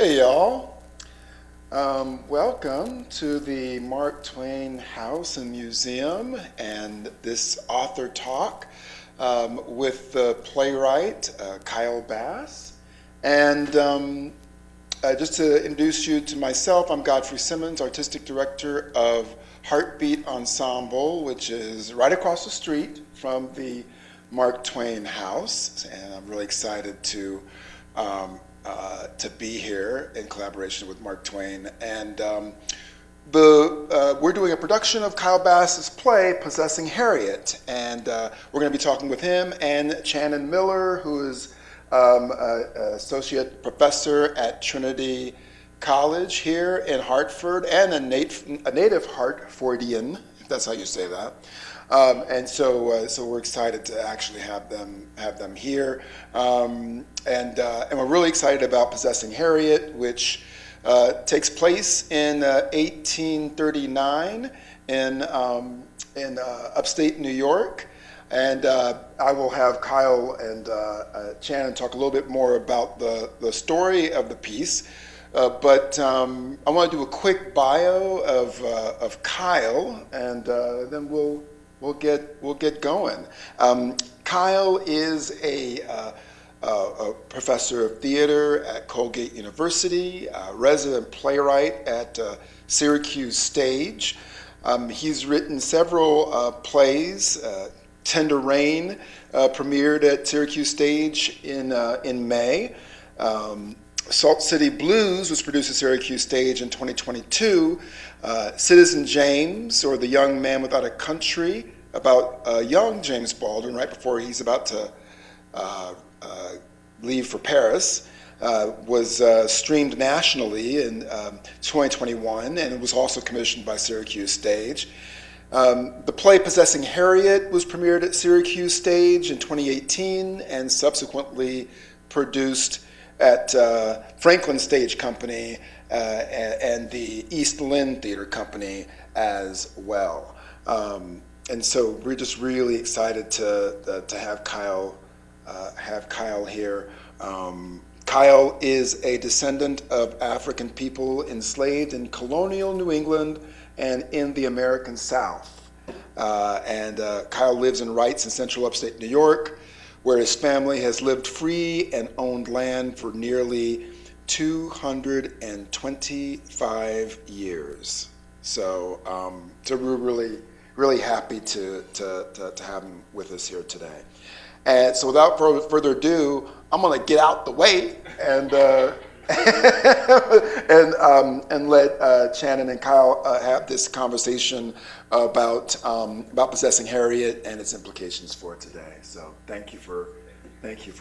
Hey y'all, welcome to the Mark Twain House and Museum and this author talk with the playwright Kyle Bass. And just to introduce you to myself, I'm Godfrey Simmons, Artistic Director of HartBeat Ensemble, which is right across the street from the Mark Twain House. And I'm really excited to be here in collaboration with Mark Twain. And we're doing a production of Kyle Bass's play, Possessing Harriet. And we're going to be talking with him and Channon Miller, who is associate professor at Trinity College here in Hartford, and a native Hartfordian, if that's how you say that. And so we're excited to actually have them here, and we're really excited about Possessing Harriet, which takes place in 1839 in upstate New York. And I will have Kyle and Channon talk a little bit more about the story of the piece. But I want to do a quick bio of Kyle, and then we'll get going. Kyle is a professor of theater at Colgate University, a resident playwright at Syracuse Stage. He's written several plays. Tender Rain premiered at Syracuse Stage in May. Salt City Blues was produced at Syracuse Stage in 2022. Citizen James, or The Young Man Without a Country, about young James Baldwin right before he's about to leave for Paris, was streamed nationally in 2021, and it was also commissioned by Syracuse Stage. The play Possessing Harriet was premiered at Syracuse Stage in 2018 and subsequently produced at Franklin Stage Company and the East Lynn Theater Company as well. And so we're just really excited to have Kyle here. Kyle is a descendant of African people enslaved in colonial New England and in the American South. Kyle lives and writes in central upstate New York, where his family has lived free and owned land for nearly 225 years. So we're really happy to have him with us here today. And so without further ado, I'm gonna get out the way and and let Channon and Kyle have this conversation about Possessing Harriet and its implications for today. So thank you for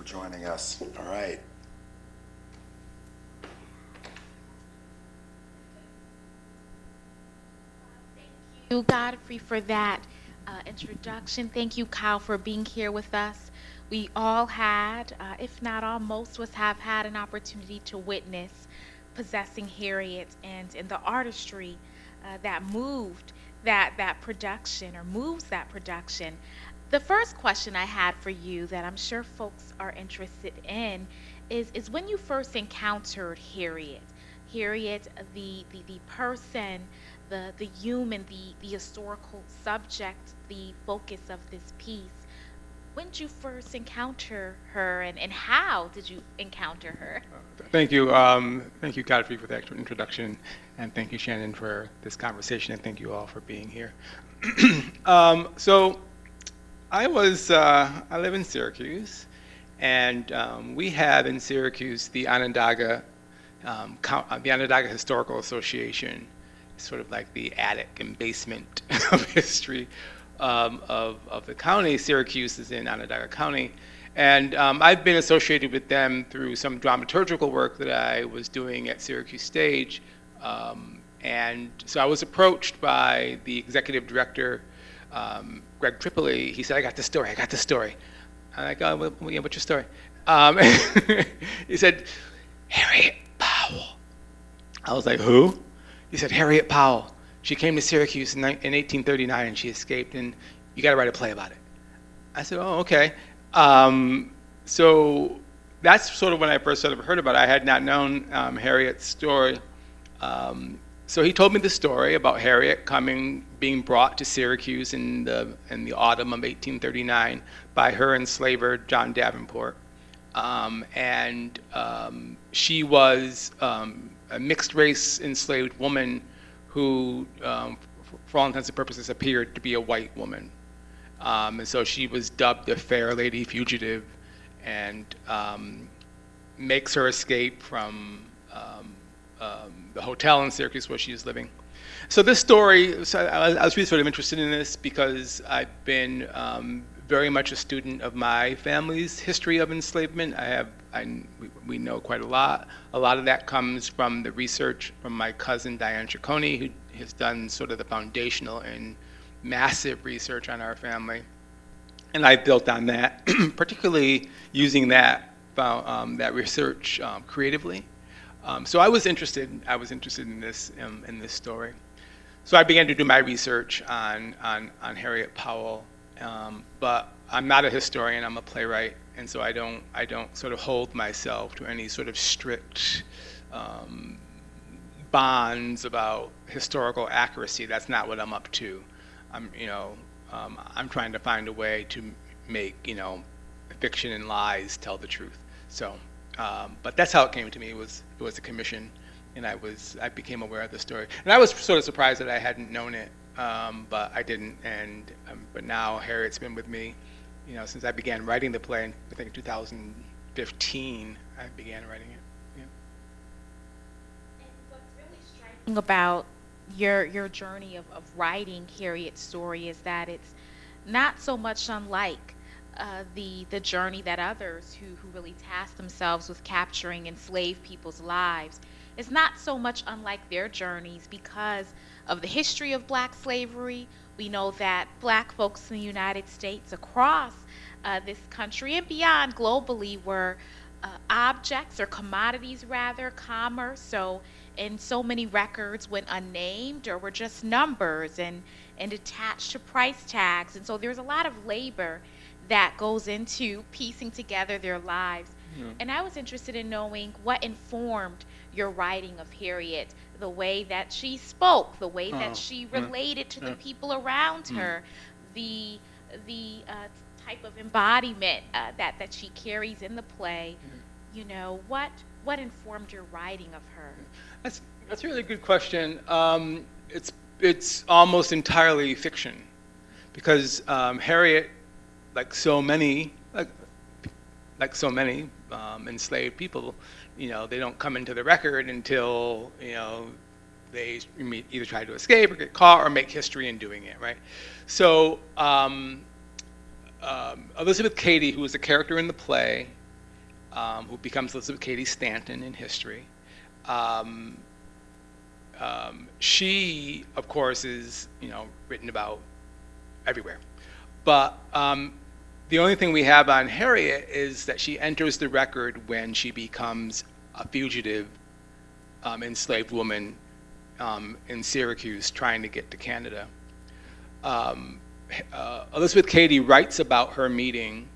joining us. All right. Thank you, Godfrey, for that introduction. Thank you, Kyle, for being here with us. We all had, if not all, most of us have had an opportunity to witness Possessing Harriet and the artistry that moved that production, or moves that production. The first question I had for you that I'm sure folks are interested in is when you first encountered Harriet, the person, the human, the historical subject, the focus of this piece. When did you first encounter her, and how did you encounter her? Thank you. Thank you, Godfrey, for that introduction, and thank you, Channon, for this conversation, and thank you all for being here. So I live in Syracuse, and we have in Syracuse the Onondaga Historical Association, sort of like the attic and basement of history of the county. Syracuse is in Onondaga County, and I've been associated with them through some dramaturgical work that I was doing at Syracuse Stage, and so I was approached by the executive director, Greg Tripoli. He said, I got this story. I'm like, oh, what's your story? He said, Harriet Powell. I was like, who? He said, Harriet Powell. She came to Syracuse in 1839 and she escaped, and you got to write a play about it. I said, oh, okay. So that's sort of when I first sort of heard about it. I had not known Harriet's story. So he told me the story about Harriet being brought to Syracuse in the autumn of 1839 by her enslaver, John Davenport. She was a mixed race enslaved woman who, for all intents and purposes, appeared to be a white woman. And so she was dubbed the Fair Lady Fugitive, and makes her escape from the hotel in Syracuse where she is living. So this story, I was really sort of interested in this because I've been very much a student of my family's history of enslavement. We know quite a lot. A lot of that comes from the research from my cousin Diane Ciccone, who has done sort of the foundational and massive research on our family. And I built on that, particularly using that research creatively. So I was interested in this story. So I began to do my research on Harriet Powell, but I'm not a historian. I'm a playwright, and so I don't sort of hold myself to any sort of strict bonds about historical accuracy. That's not what I'm up to. I'm trying to find a way to make fiction and lies tell the truth. So, but that's how it came to me. It was a commission, and I became aware of the story. And I was sort of surprised that I hadn't known it, but I didn't. And but now Harriet's been with me, since I began writing the play. I think in 2015 I began writing it. Yeah. And what's really striking about your journey of writing Harriet's story is that it's not so much unlike the journey that others who really task themselves with capturing enslaved people's lives. It's not so much unlike their journeys because of the history of black slavery. We know that black folks in the United States, across this country and beyond globally, were objects or commodities, rather, commerce. So in so many records went unnamed or were just numbers and attached to price tags. And so there's a lot of labor that goes into piecing together their lives. Yeah. And I was interested in knowing what informed your writing of Harriet, the way that she spoke, the way that she related to the people around her, the type of embodiment that she carries in the play. What informed your writing of her? That's a really good question. It's almost entirely fiction, because Harriet, like so many enslaved people, they don't come into the record until they either try to escape or get caught or make history in doing it, right? So Elizabeth Cady, who is a character in the play, who becomes Elizabeth Cady Stanton in history, she, of course, is written about everywhere, but the only thing we have on Harriet is that she enters the record when she becomes a fugitive enslaved woman in Syracuse trying to get to Canada. Elizabeth Cady writes about her meeting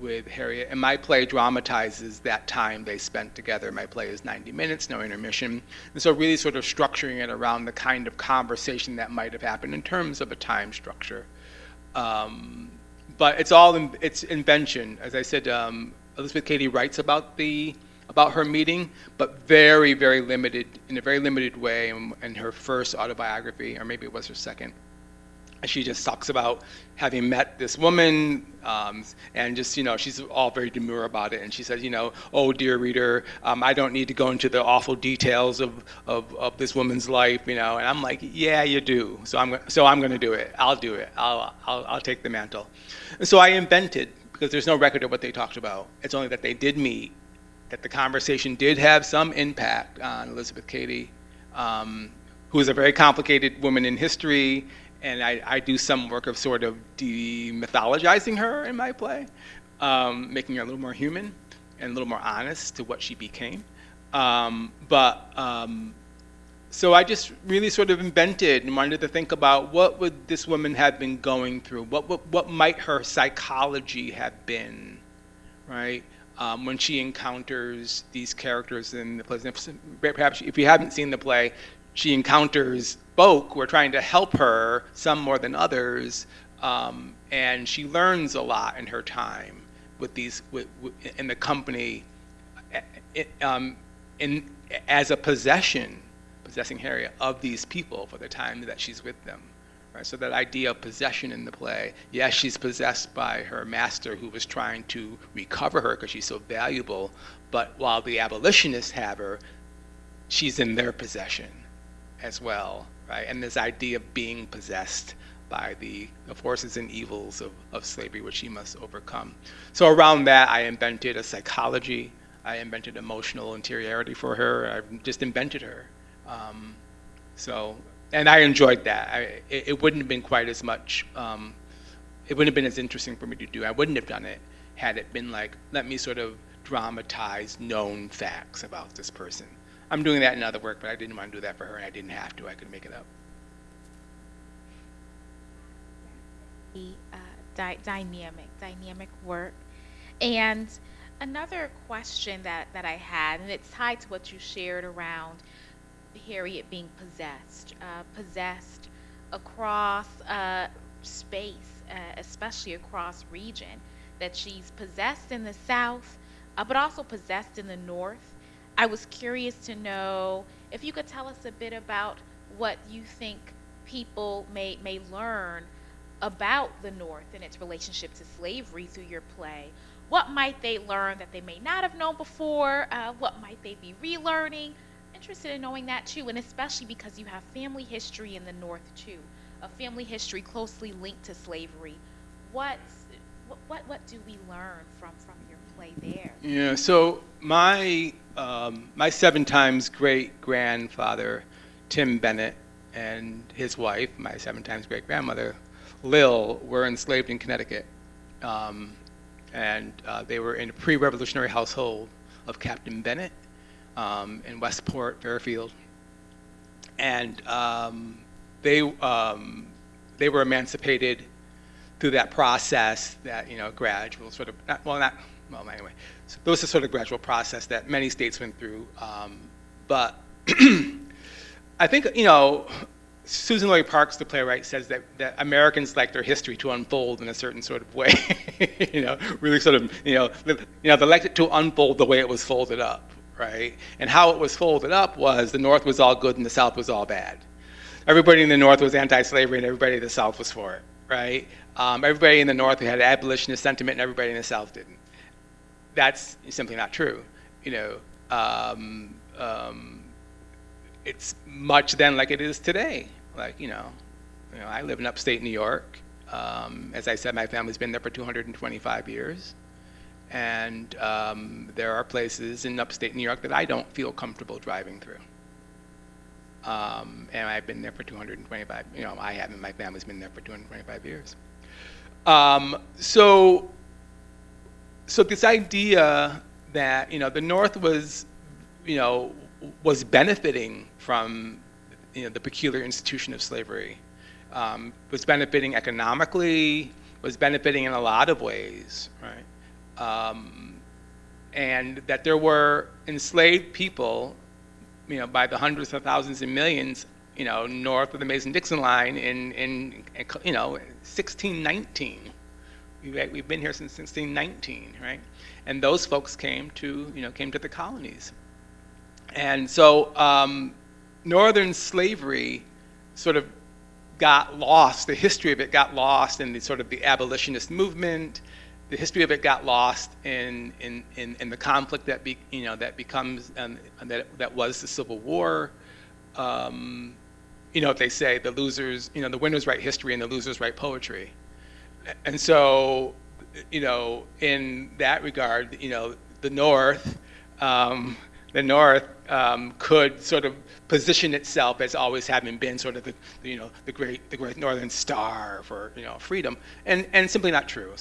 with Harriet, and my play dramatizes that time they spent together. My play is 90 minutes, no intermission, and so really sort of structuring it around the kind of conversation that might have happened in terms of a time structure. But it's invention. As I said, Elizabeth Cady writes about her meeting, but very, very limited, in a very limited way in her first autobiography, or maybe it was her second. She just talks about having met this woman, and just, she's all very demure about it. And she says, oh, dear reader, I don't need to go into the awful details of this woman's life, and I'm like, yeah, you do. So I'm going to do it. I'll do it. I'll take the mantle. And so I invented, because there's no record of what they talked about. It's only that they did meet, that the conversation did have some impact on Elizabeth Cady, who is a very complicated woman in history. And I do some work of sort of demythologizing her in my play, making her a little more human and a little more honest to what she became. So I just really sort of invented and wanted to think about what would this woman have been going through, what might her psychology have been, right? when she encounters these characters in the play. Perhaps if you haven't seen the play, she encounters folk who are trying to help her, some more than others, and she learns a lot in her time with these, in the company, as a possessing Harriet of these people for the time that she's with them. Right, so that idea of possession in the play, yes, she's possessed by her master who was trying to recover her because she's so valuable, but while the abolitionists have her, she's in their possession as well, right? And this idea of being possessed by the forces and evils of slavery, which she must overcome. So around that, I invented a psychology, I invented emotional interiority for her, I just invented her. And I enjoyed that. It wouldn't have been quite as much, it wouldn't have been as interesting for me to do. I wouldn't have done it had it been like, let me sort of dramatize known facts about this person. I'm doing that in other work, but I didn't want to do that for her, and I didn't have to. I could make it up. Dynamic work. And another question that I had, and it's tied to what you shared around Harriet being possessed across space, especially across region, that she's possessed in the South, but also possessed in the North. I was curious to know if you could tell us a bit about what you think people may learn about the North and its relationship to slavery through your play. What might they learn that they may not have known before? What might they be relearning? Interested in knowing that too, and especially because you have family history in the North too, a family history closely linked to slavery. What do we learn from your play there? Yeah. So my 7 times great grandfather, Tim Bennett, and his wife, my 7 times great grandmother, Lil, were enslaved in Connecticut, and they were in a pre-revolutionary household of Captain Bennett. In Westport, Fairfield, and they were emancipated through that process that gradual sort of anyway. So those are sort of gradual process that many states went through, but I think Susan Lloyd Parks, the playwright, says that Americans like their history to unfold in a certain sort of way, really sort of they liked it to unfold the way it was folded up. Right? And how it was folded up was the North was all good and the South was all bad. Everybody in the North was anti-slavery and everybody in the South was for it, right? Everybody in the North had abolitionist sentiment and everybody in the South didn't. That's simply not true. It's much then like it is today. Like, I live in upstate New York. As I said, my family's been there for 225 years. And there are places in upstate New York that I don't feel comfortable driving through. And I've been there for 225, I haven't, my family's been there for 225 years. So this idea that, the North was, was benefiting from, the peculiar institution of slavery, was benefiting economically, was benefiting in a lot of ways, right? And that there were enslaved people, by the hundreds of thousands and millions, north of the Mason-Dixon line in 1619. We've been here since 1619, right? And those folks came to the colonies. And so Northern slavery sort of got lost. The history of it got lost in the abolitionist movement. The history of it got lost in the conflict that becomes that was the Civil War. They say the losers, the winners write history and the losers write poetry, and so in that regard, the North could sort of position itself as always having been sort of the great Northern Star for freedom, and simply not true.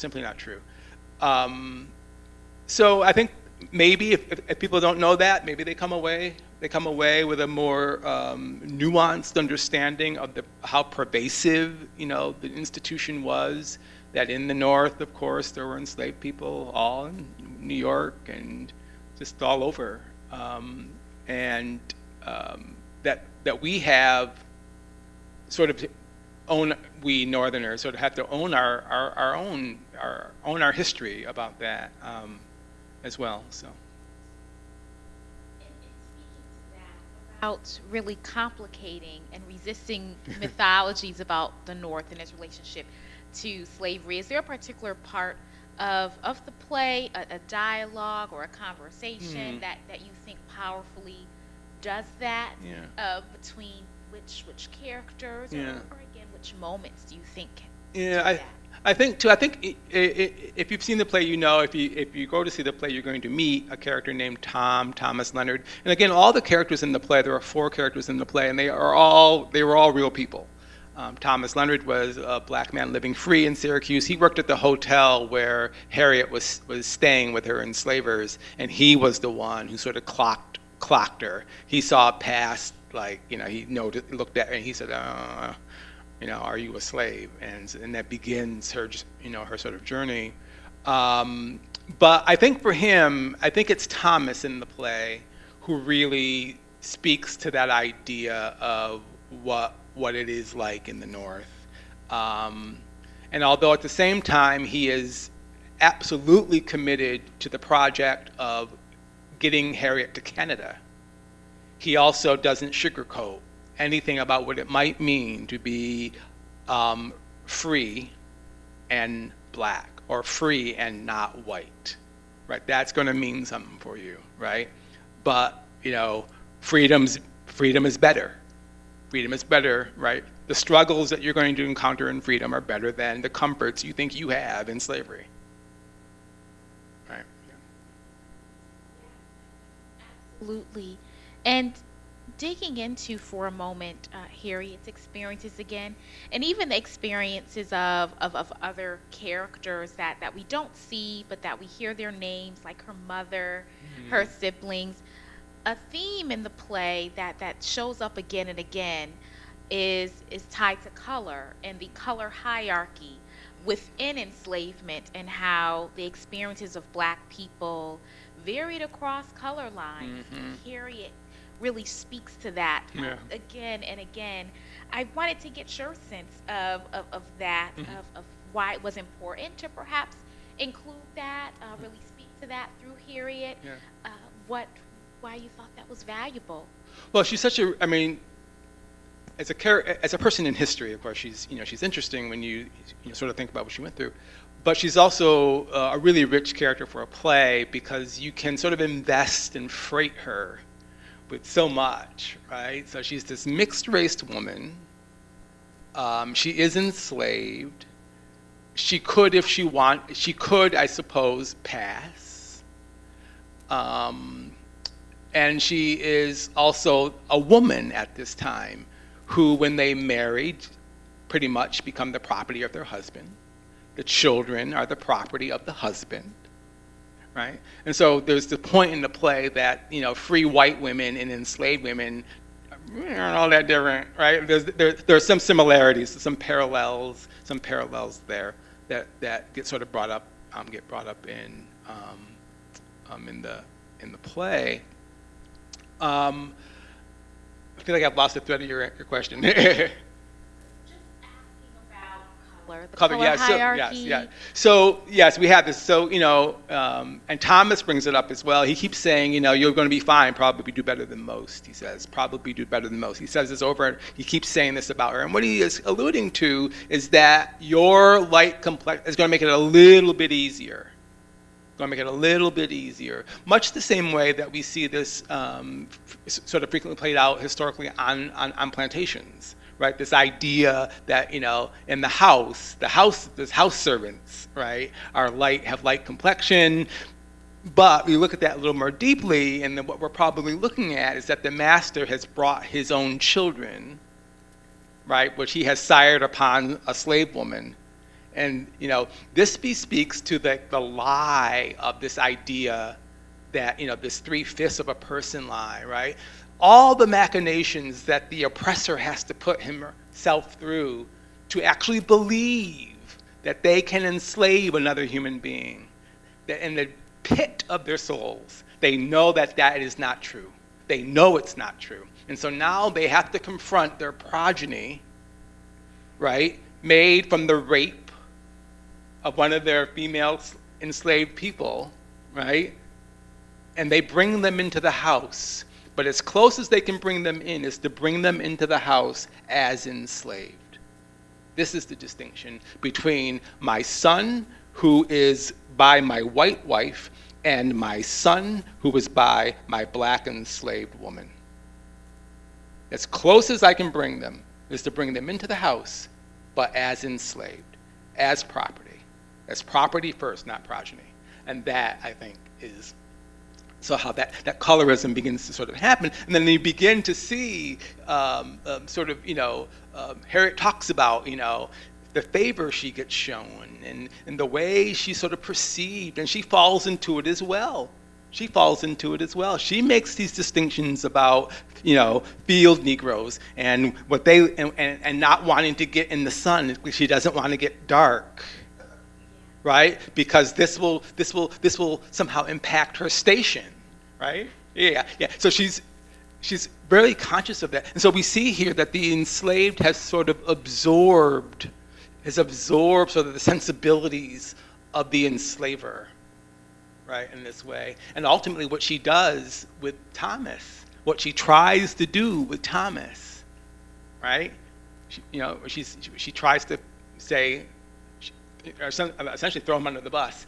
So I think maybe if people don't know that, maybe they come away with a more nuanced understanding of how pervasive the institution was that in the North, of course, there were enslaved people all in New York and just all over, and that we have sort of we Northerners sort of have to own our history about that as well. So. About really complicating and resisting mythologies about the North and its relationship to slavery, is there a particular part of the play, a dialogue or a conversation that you think powerfully does that? Between which characters or again which moments do you think I think too. I think if you've seen the play, you know, if you go to see the play, you're going to meet a character named Thomas Leonard. And again, all the characters in the play, there are 4 characters in the play, and they were all real people. Thomas Leonard was a black man living free in Syracuse. He worked at the hotel where Harriet was staying with her enslavers, and he was the one who sort of clocked her. He saw it pass, like, you know, he looked at her and he said, you know, are you a slave? And that begins her, you know, her sort of journey. But I think for him, I think it's Thomas in the play who really speaks to that idea of what it is like in the North. And although at the same time he is absolutely committed to the project of getting Harriet to Canada, he also doesn't sugarcoat anything about what it might mean to be free and black, or free and not white, right? That's going to mean something for you, right? But, you know, freedom is better. Freedom is better, right? The struggles that you're going to encounter in freedom are better than the comforts you think you have in slavery, right? Absolutely. And digging into for a moment Harriet's experiences again, and even the experiences of other characters that we don't see, but that we hear their names, like her mother, her siblings. A theme in the play that shows up again and again is tied to color and the color hierarchy within enslavement, and how the experiences of black people varied across color lines. Harriet really speaks to that again and again. I wanted to get your sense of that, of why it was important to perhaps include that, really speak to that through Harriet, why you thought that was valuable. Well, she's such a, I mean, as a person in history, of course, she's interesting when you sort of think about what she went through. But she's also a really rich character for a play, because you can sort of invest and freight her with so much, right? So she's this mixed-race woman. She is enslaved. She could, if she could, I suppose, pass. And she is also a woman at this time who, when they married, pretty much become the property of their husband. The children are the property of the husband, right? And so there's the point in the play that, you know, free white women and enslaved women aren't all that different, right? There's some similarities, some parallels there that get sort of brought up in the play. I feel like I've lost the thread of your question. Just asking about color, the color hierarchy. So yes, we have this. So, you know, and Thomas brings it up as well. He keeps saying, you know, you're going to be fine, probably do better than most. He says, probably do better than most. He says this over. He keeps saying this about her. And what he is alluding to is that your light complexion is going to make it a little bit easier. Going to make it a little bit easier. Much the same way that we see this sort of frequently played out historically on plantations, right? This idea that, you know, in the house, there's house servants, right, have light complexion. But we look at that a little more deeply, and then what we're probably looking at is that the master has brought his own children, right, which he has sired upon a slave woman. And, you know, this speaks to the lie of this idea that, you know, this 3/5 of a person lie, right? All the machinations that the oppressor has to put himself through to actually believe that they can enslave another human being, that in the pit of their souls, they know that that is not true. They know it's not true. And so now they have to confront their progeny, right, made from the rape of one of their female enslaved people, right? And they bring them into the house. But as close as they can bring them in is to bring them into the house as enslaved. This is the distinction between my son, who is by my white wife, and my son, who was by my black enslaved woman. As close as I can bring them is to bring them into the house, but as enslaved, as property first, not progeny. And that, I think, is so how that colorism begins to sort of happen. And then you begin to see Harriet talks about, the favor she gets shown and the way she's sort of perceived, and she falls into it as well. She makes these distinctions about, field Negroes and what they and not wanting to get in the sun. She doesn't want to get dark, right? Because this will somehow impact her station, right? Yeah. So she's very conscious of that, and so we see here that the enslaved has sort of absorbed sort of the sensibilities of the enslaver, right, in this way. And ultimately what she does with Thomas, what she tries to do with Thomas, right? She tries to say, or essentially throw him under the bus,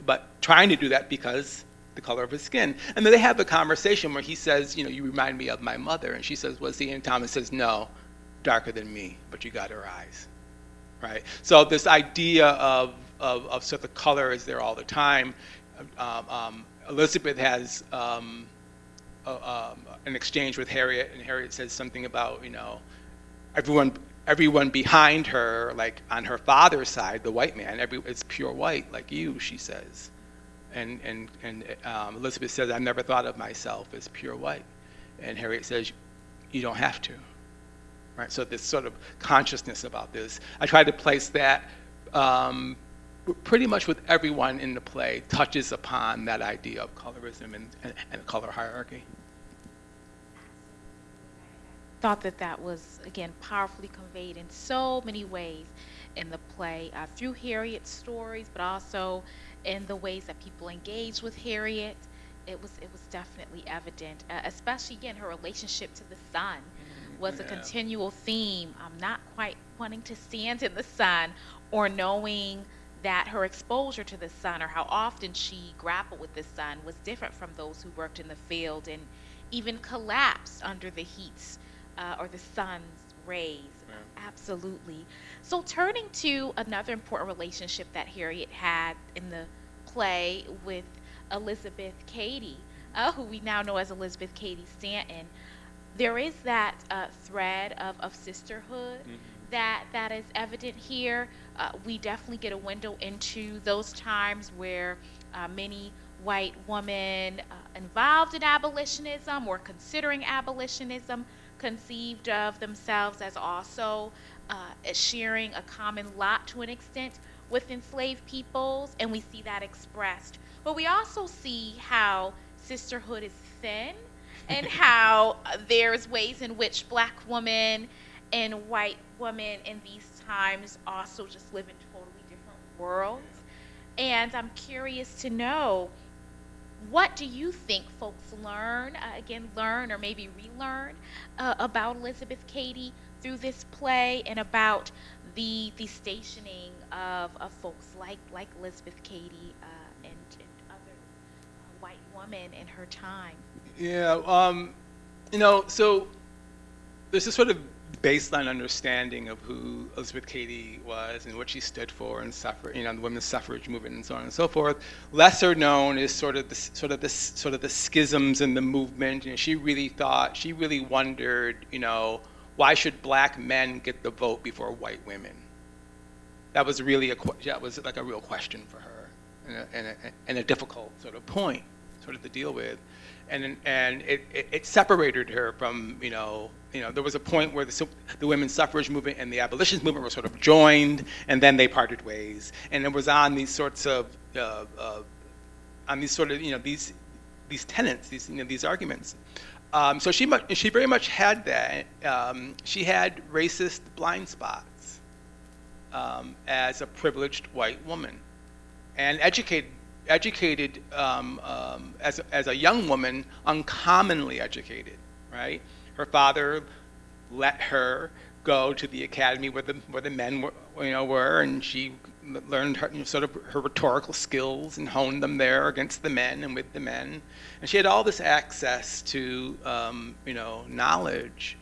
but trying to do that because the color of his skin. And then they have a conversation where he says, you remind me of my mother. And she says, was he? And Thomas says, no, darker than me, but you got her eyes. Right. So this idea of sort of color is there all the time. Elizabeth has an exchange with Harriet, and Harriet says something about everyone behind her, like on her father's side, the white man, it's pure white, like you, she says, and Elizabeth says, I never thought of myself as pure white, and Harriet says, you don't have to. Right, so this sort of consciousness about this, I try to place that pretty much with everyone in the play touches upon that idea of colorism and color hierarchy. Thought that was, again, powerfully conveyed in so many ways in the play, through Harriet's stories, but also in the ways that people engage with Harriet. It was definitely evident, especially, again, her relationship to the sun was a continual theme. Not quite wanting to stand in the sun, or knowing that her exposure to the sun, or how often she grappled with the sun, was different from those who worked in the field and even collapsed under the heats or the sun's rays. Absolutely. So turning to another important relationship that Harriet had in the play with Elizabeth Cady, who we now know as Elizabeth Cady Stanton, there is that thread of sisterhood that is evident here. We definitely get a window into those times where many white women involved in abolitionism or considering abolitionism conceived of themselves as also sharing a common lot to an extent with enslaved peoples, and we see that expressed. But we also see how sisterhood is thin, and how there's ways in which black women and white women in these times also just live in totally different worlds. And I'm curious to know, what do you think folks learn or maybe relearn about Elizabeth Cady through this play, and about the stationing of folks like Elizabeth Cady and other white women in her time? Yeah, so there's this sort of baseline understanding of who Elizabeth Cady was and what she stood for and the women's suffrage movement and so on and so forth. Lesser known is sort of the schisms in the movement. She really wondered, why should black men get the vote before white women? That was really like a real question for her, and a difficult sort of point, sort of to deal with. and it separated her from, there was a point where the women's suffrage movement and the abolitionist movement were sort of joined, and then they parted ways. And it was on these sorts of, these tenets, these arguments. So she very much had that. She had racist blind spots as a privileged white woman, and educated as a young woman, uncommonly educated, right? Her father let her go to the academy where the men were, and she learned her, her rhetorical skills and honed them there against the men and with the men. And she had all this access to knowledge,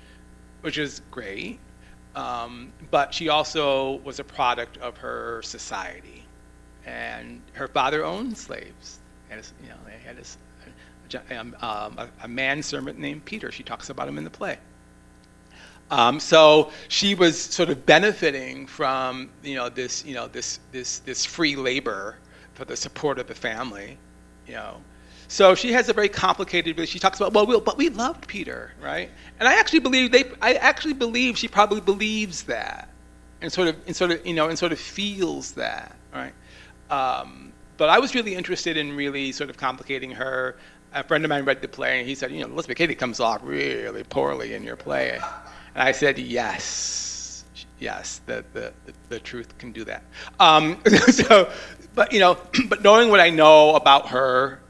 which is great. But she also was a product of her society. And her father owned slaves. They had a manservant named Peter. She talks about him in the play. So she was sort of benefiting from this free labor for the support of the family. So she has a very complicated. She talks about but we loved Peter, right? And I actually believe she probably believes that, and sort of feels that, right? But I was really interested in really sort of complicating her. A friend of mine read the play, and he said, Elizabeth Cady comes off really poorly in your play. And I said, yes, the truth can do that. But knowing what I know about her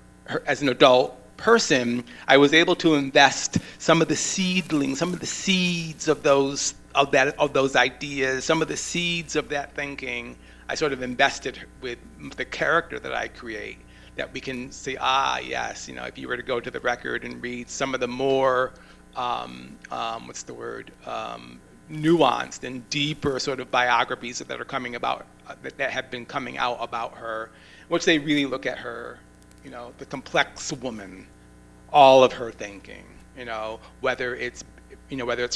as an adult person, I was able to invest some of the seedlings, some of the seeds of those ideas, some of the seeds of that thinking. I sort of invested with the character that I create, that we can say, yes, if you were to go to the record and read some of the more, nuanced and deeper sort of biographies that are coming about, that have been coming out about her, which they really look at her, the complex woman, all of her thinking, whether it's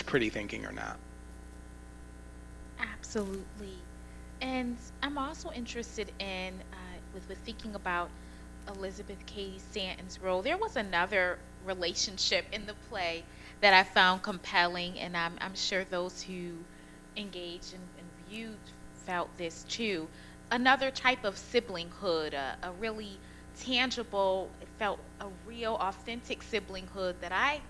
pretty thinking or not. Absolutely. And I'm also interested in, with thinking about Elizabeth Cady Stanton's role. There was another relationship in the play that I found compelling, and I'm sure those who engaged and viewed felt this too. Another type of siblinghood, a really tangible, it felt a real, authentic siblinghood that I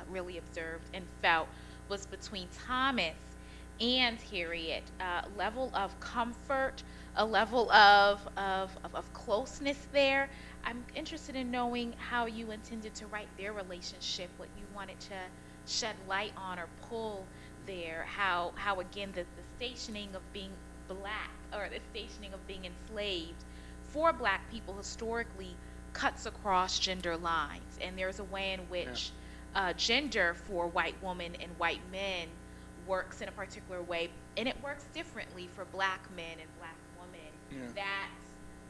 really observed and felt was between Thomas and Harriet. A level of comfort, a level of closeness there. I'm interested in knowing how you intended to write their relationship, what you wanted to shed light on or pull there, how again the stationing of being black, or the stationing of being enslaved for black people historically cuts across gender lines, and there's a way in which gender for white women and white men works in a particular way, and it works differently for black men and black women.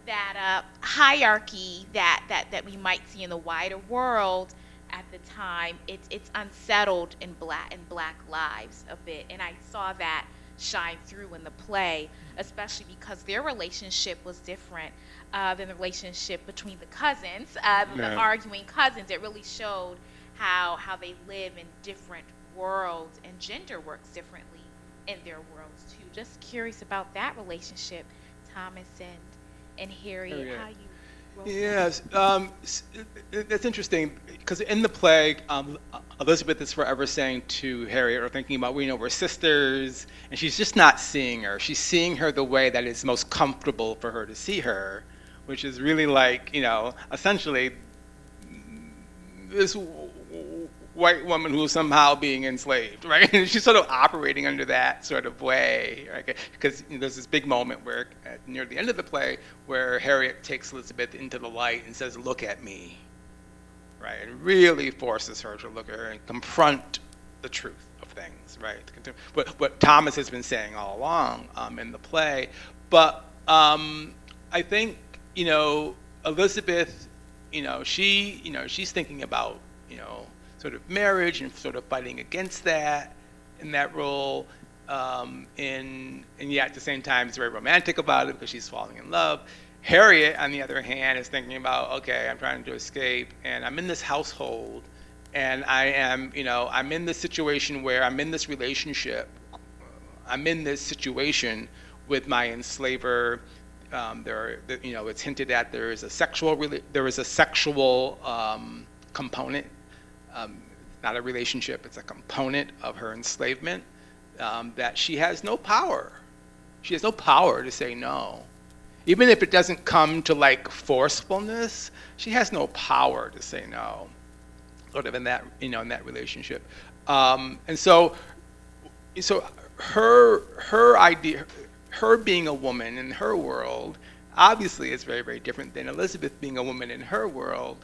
That hierarchy that we might see in the wider world at the time, it's unsettled in black lives a bit, and I saw that shine through in the play, especially because their relationship was different than the relationship between the cousins, the arguing cousins. It really showed how they live in different worlds, and gender works differently in their worlds too. Just curious about that relationship, Thomas and Harriet. How you wrote that? Yes, that's interesting, because in the play, Elizabeth is forever saying to Harriet, or thinking about, we're sisters, and she's just not seeing her. She's seeing her the way that is most comfortable for her to see her, which is really like, essentially this white woman who's somehow being enslaved, right? And she's sort of operating under that sort of way, right? Because there's this big moment where, near the end of the play, where Harriet takes Elizabeth into the light and says, "Look at me," right? It really forces her to look at her and confront the truth of things, right? What Thomas has been saying all along in the play. But I think, Elizabeth, she's thinking about, sort of marriage and sort of fighting against that in that role, and yet at the same time it's very romantic about it because she's falling in love. Harriet, on the other hand, is thinking about, okay, I'm trying to escape, and I'm in this household, and I am, I'm in this situation where I'm in this relationship. I'm in this situation with my enslaver. It's hinted at there is a sexual component, not a relationship. It's a component of her enslavement that she has no power. She has no power to say no. Even if it doesn't come to like forcefulness, she has no power to say no, sort of in that relationship. And so her idea, her being a woman in her world, obviously is very, very different than Elizabeth being a woman in her world.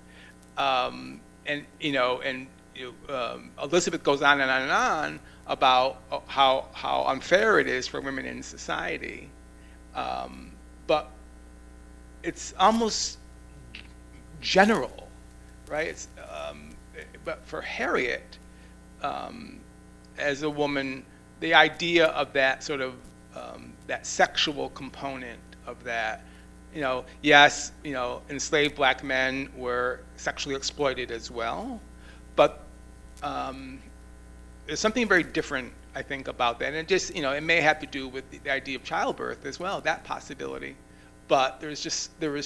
Elizabeth goes on and on and on about how unfair it is for women in society. But it's almost general, right? But for Harriet, as a woman, the idea of that sort of that sexual component of that, yes, enslaved black men were sexually exploited as well, but there's something very different, I think, about that. And it just, it may have to do with the idea of childbirth as well, that possibility. But there was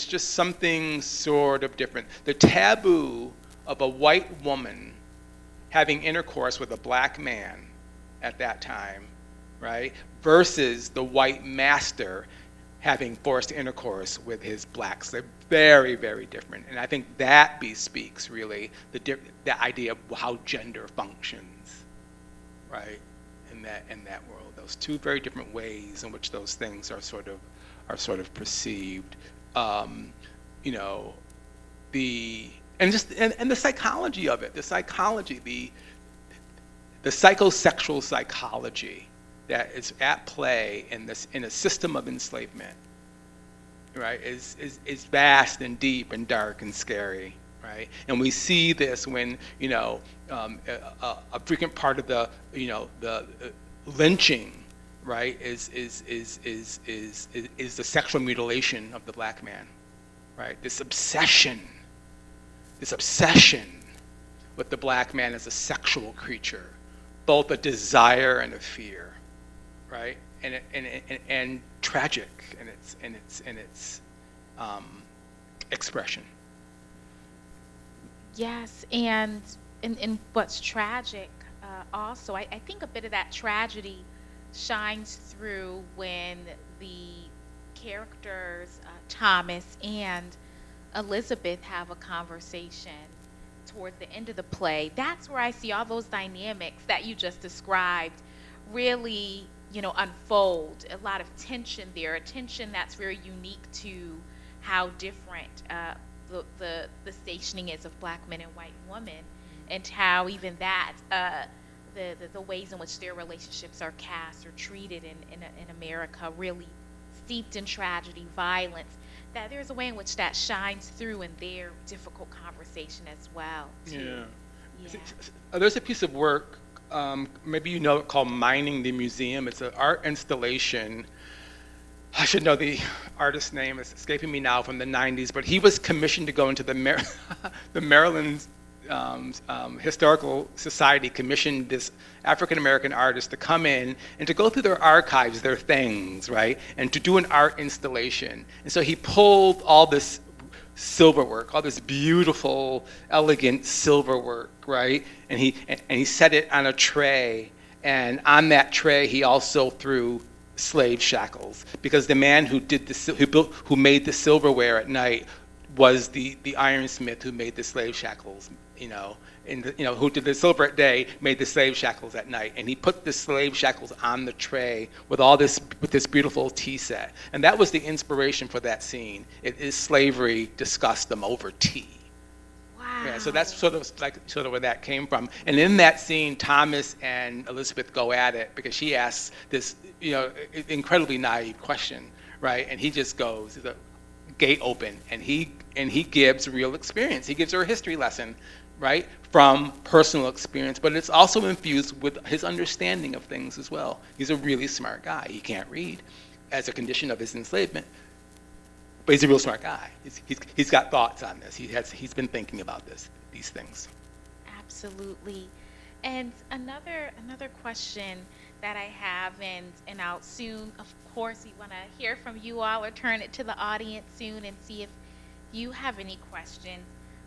just something sort of different. The taboo of a white woman having intercourse with a black man at that time, right, versus the white master having forced intercourse with his blacks. They're very, very different. And I think that bespeaks really the idea of how gender functions, right, in that world. Those two very different ways in which those things are sort of perceived. The psychology of it, the psychosexual psychology that is at play in a system of enslavement, right, is vast and deep and dark and scary, right? And we see this when a frequent part of the lynching, right, is the sexual mutilation of the black man, right? This obsession with the black man as a sexual creature, both a desire and a fear, right? And tragic in its expression. Yes, and what's tragic also, I think a bit of that tragedy shines through when the characters Thomas and Elizabeth have a conversation towards the end of the play. That's where I see all those dynamics that you just described really, unfold. A lot of tension there, a tension that's very unique to how different the stationing is of black men and white women, and how even that the ways in which their relationships are cast or treated in America, really steeped in tragedy, violence, that there's a way in which that shines through in their difficult conversation as well, too. Yeah. There's a piece of work, maybe you know it, called Mining the Museum. It's an art installation. I should know the artist's name. It's escaping me now, from the 90s, but he was commissioned to go into the Maryland Historical Society commissioned this African-American artist to come in and to go through their archives, their things, right, and to do an art installation. And so he pulled all this silver work, all this beautiful, elegant silver work, right, and he set it on a tray, and on that tray he also threw slave shackles, because the man who made the silverware at night was the ironsmith who made the slave shackles, who did the silver at day made the slave shackles at night, and he put the slave shackles on the tray with this beautiful tea set, and that was the inspiration for that scene. It is slavery, discuss them over tea. Wow. Yeah, so that's sort of where that came from. And in that scene, Thomas and Elizabeth go at it because she asks this, incredibly naive question, right? And he just goes, the gate open, and he gives real experience. He gives her a history lesson, right, from personal experience, but it's also infused with his understanding of things as well. He's a really smart guy. He can't read as a condition of his enslavement, but he's a real smart guy. He's got thoughts on this. He's been thinking about these things. Absolutely. And another question that I have, and I'll soon, of course, we want to hear from you all or turn it to the audience soon and see if you have any questions.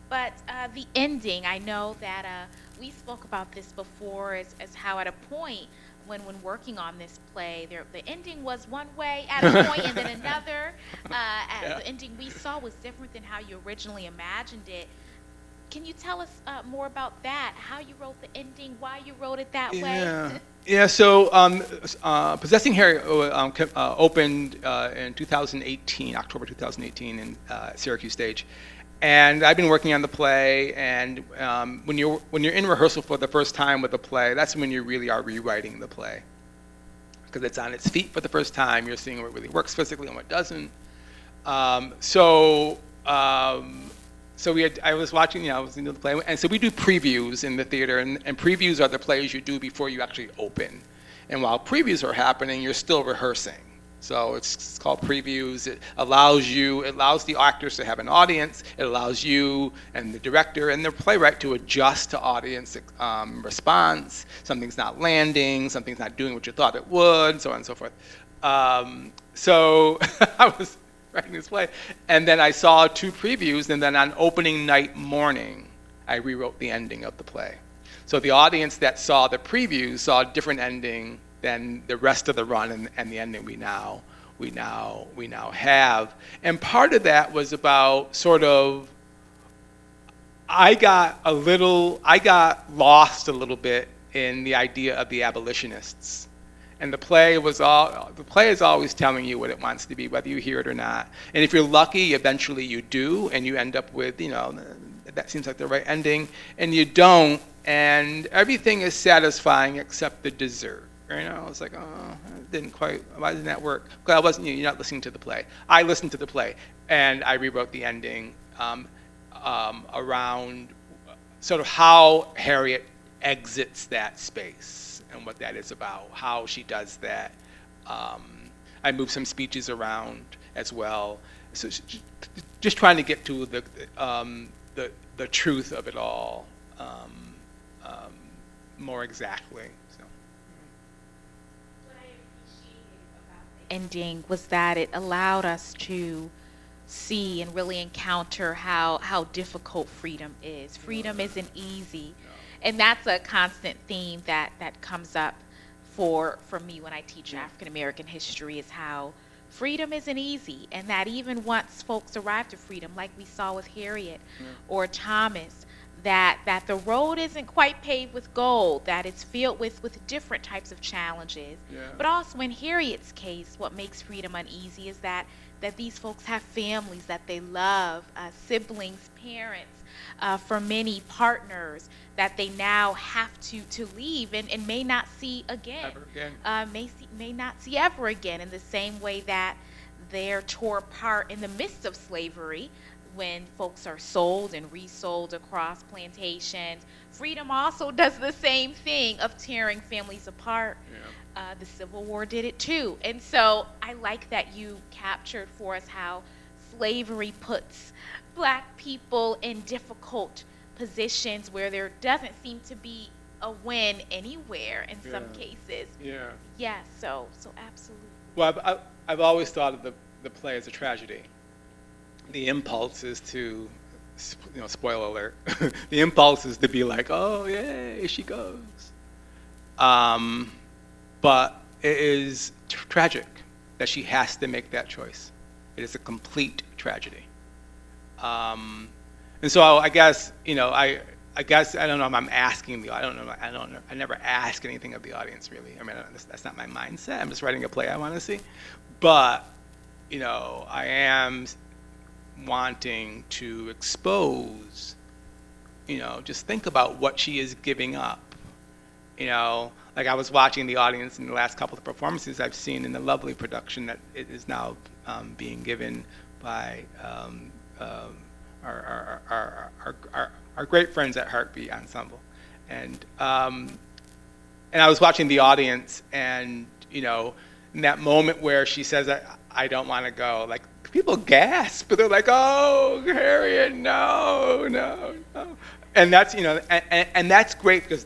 But the ending, I know that we spoke about this before as how at a point when working on this play, the ending was one way at a point and then another. Yeah. The ending we saw was different than how you originally imagined it. Can you tell us more about that? How you wrote the ending, why you wrote it that way? Yeah. So, Possessing Harriet opened in 2018, October 2018, in Syracuse stage, and I've been working on the play. And when you're in rehearsal for the first time with the play, that's when you really are rewriting the play, because it's on its feet for the first time. You're seeing what really works physically and what doesn't. I was watching, I was into the play, and so we do previews in the theater, and previews are the plays you do before you actually open. And while previews are happening, you're still rehearsing. So it's called previews. It allows the actors to have an audience. It allows you and the director and the playwright to adjust to audience response. Something's not landing, something's not doing what you thought it would, so on and so forth. So I was writing this play, and then I saw 2 previews, and then on opening night morning, I rewrote the ending of the play. So the audience that saw the previews saw a different ending than the rest of the run and the ending we now have. And part of that was about sort of, I got lost a little bit in the idea of the abolitionists. And the play is always telling you what it wants to be, whether you hear it or not. And if you're lucky, eventually you do, and you end up with, that seems like the right ending, and you don't, and everything is satisfying except the dessert. It's like, oh, it didn't quite, why didn't that work? Because you're not listening to the play. I listened to the play, and I rewrote the ending around sort of how Harriet exits that space and what that is about, how she does that. I moved some speeches around as well. So just trying to get to the truth of it all more exactly. So. What I appreciated about the ending was that it allowed us to see and really encounter how difficult freedom is. Freedom isn't easy. And that's a constant theme that comes up for me when I teach African American history, is how freedom isn't easy, and that even once folks arrive to freedom, like we saw with Harriet or Thomas, that the road isn't quite paved with gold, that it's filled with different types of challenges. But also in Harriet's case, what makes freedom uneasy is that these folks have families that they love, siblings, parents, for many partners that they now have to leave and may not see again. Ever again. May not see ever again, in the same way that they're tore apart in the midst of slavery when folks are sold and resold across plantations. Freedom also does the same thing of tearing families apart. The Civil War did it too. And so I like that you captured for us how slavery puts Black people in difficult positions where there doesn't seem to be a win anywhere in some cases. Yes, so absolutely. Well, I've always thought of the play as a tragedy. The impulse is to, spoiler alert, the impulse is to be like, oh, yay, she goes. But it is tragic that she has to make that choice. It is a complete tragedy. And so I guess, I don't know if I'm asking I don't know. I never ask anything of the audience, really. I mean, that's not my mindset. I'm just writing a play I want to see. But, I am wanting to expose, just think about what she is giving up. Like I was watching the audience in the last couple of performances I've seen in the lovely production that it is now being given by our great friends at HartBeat Ensemble. And I was watching the audience, and in that moment where she says, I don't want to go, like, people gasp, but they're like, oh, Harriet, no, no, no. And that's, and that's great because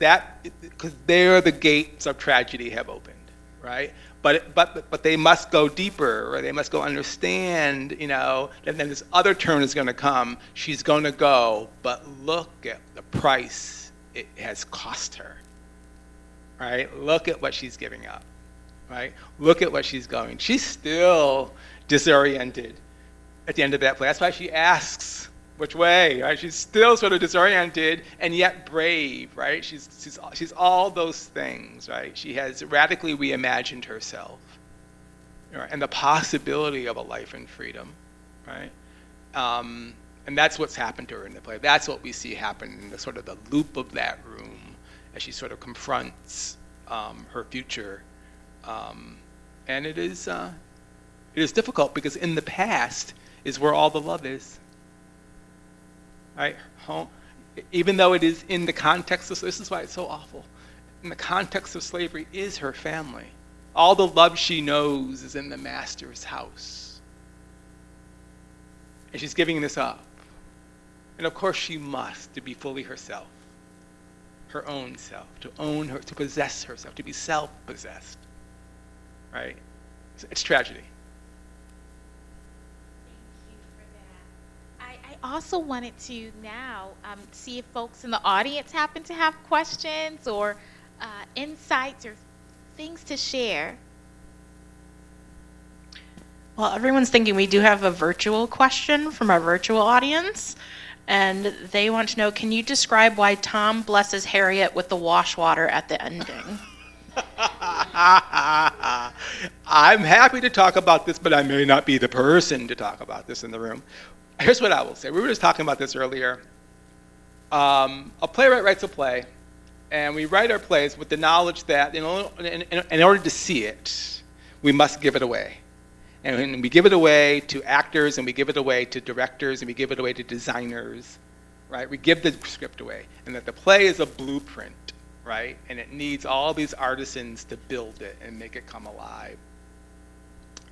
there the gates of tragedy have opened, right? But they must go deeper, or they must go understand, and then this other turn is going to come. She's going to go, but look at the price it has cost her, right? Look at what she's giving up, right? Look at what she's going. She's still disoriented at the end of that play. That's why she asks which way, right? She's still sort of disoriented and yet brave, right? She's all those things, right? She has radically reimagined herself, right? And the possibility of a life in freedom, right? And that's what's happened to her in the play. That's what we see happen in the sort of the loop of that room as she sort of confronts her future. And it is difficult because in the past is where all the love is. Right? Home, even though it is in the context of, this is why it's so awful, in the context of slavery is her family. All the love she knows is in the master's house. And she's giving this up. And of course she must, to be fully herself, her own self, to own her, to possess herself, to be self-possessed. Right? It's tragedy. I also wanted to now see if folks in the audience happen to have questions or insights or things to share. Well, everyone's thinking we do have a virtual question from our virtual audience, and they want to know, can you describe why Tom blesses Harriet with the wash water at the ending? I'm happy to talk about this, but I may not be the person to talk about this in the room. Here's what I will say. We were just talking about this earlier. A playwright writes a play, and we write our plays with the knowledge that in order to see it, we must give it away. And we give it away to actors, and we give it away to directors, and we give it away to designers, right? We give the script away, and that the play is a blueprint, right? And it needs all these artisans to build it and make it come alive.